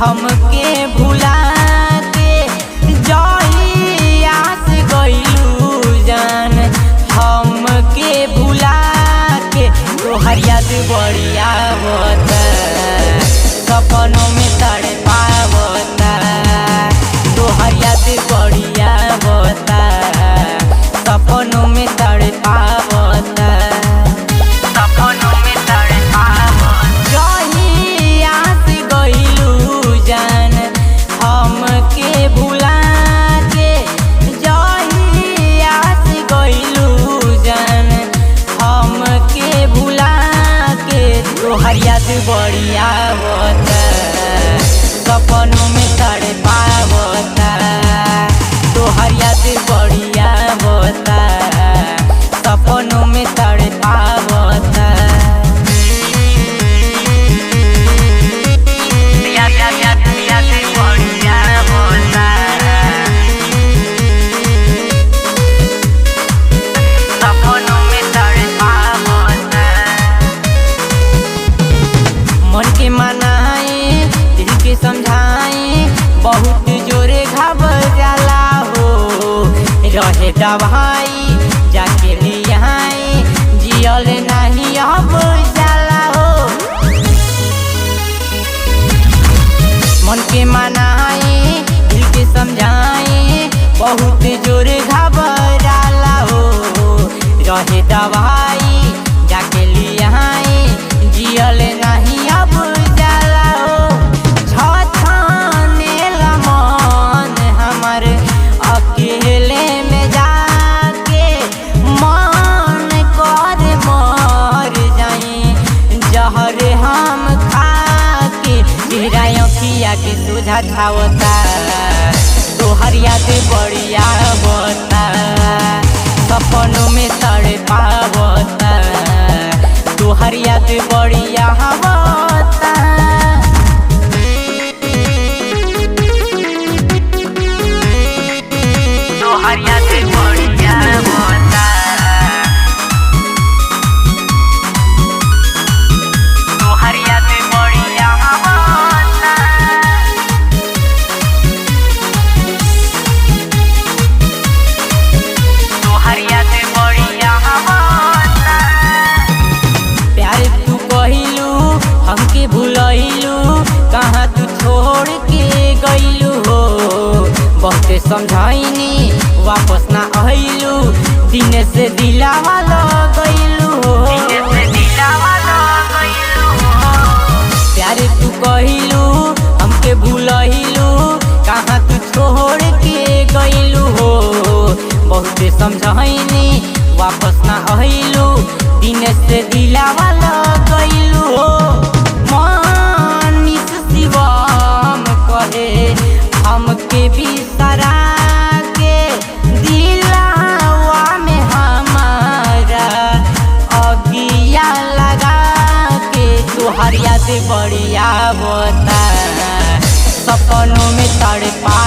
हमके भुला के जहिया से गइलू जान, हमके भुला के तोहर याद बड़ी आवता, सपनों में तड़पावता, तोहर याद बड़ी आवता, सपनों में तड़पावता, सपनों में तड़पावता। जहिया से गइलू जान, हमके भुला के जहिया से गइलू जान, हमके भुला के तोहर याद बड़ी आवता, सपनों में तड़पावता, तोहर याद बड़ी आवता, सपनों में तड़पावता। मन के मनाए दिल के समझाए बहुत जोरे घबराला हो, रहे दवाई जाके ले आए जियल नहीं अब जाला हो। मन के मनाए दिल के समझाए बहुत जोरे घबराला हो, रहे दवाई जाके ले आए जियल नहीं अब जाला हो। छछनेला मन हमर अकेले में जाके, मन कर मर जाए जहर हम खाके, चेहरा अखिया के सोझा छावता, तोहर याद बड़ी आवता, सपनों में तड़पावता, तोहर याद बड़ी आवता। तोहर याद बड़ी आवता, तोहर याद बड़ी आवता, तोहर याद बड़ी आवता। प्यार तू कहिलू हमके भुलैलू, कहाँ तू छोड़ के गइलू हो, बहुते समझाइनी वापस ना आइलू, दिन से दिलावा लगइलू हो, प्यार तू कहिलू हमके भुलैलू, कहाँ तू छोड़ के गइलू हो, बहुते समझाइनी वापस ना आइलू, दिन से दिलावा लगइलू हो। मनीष शिवम कहे हमके बिसरा के, दिलावा में हमारा अगिया लगा के, तोहर याद बड़ी आवता, सपनों में तड़पा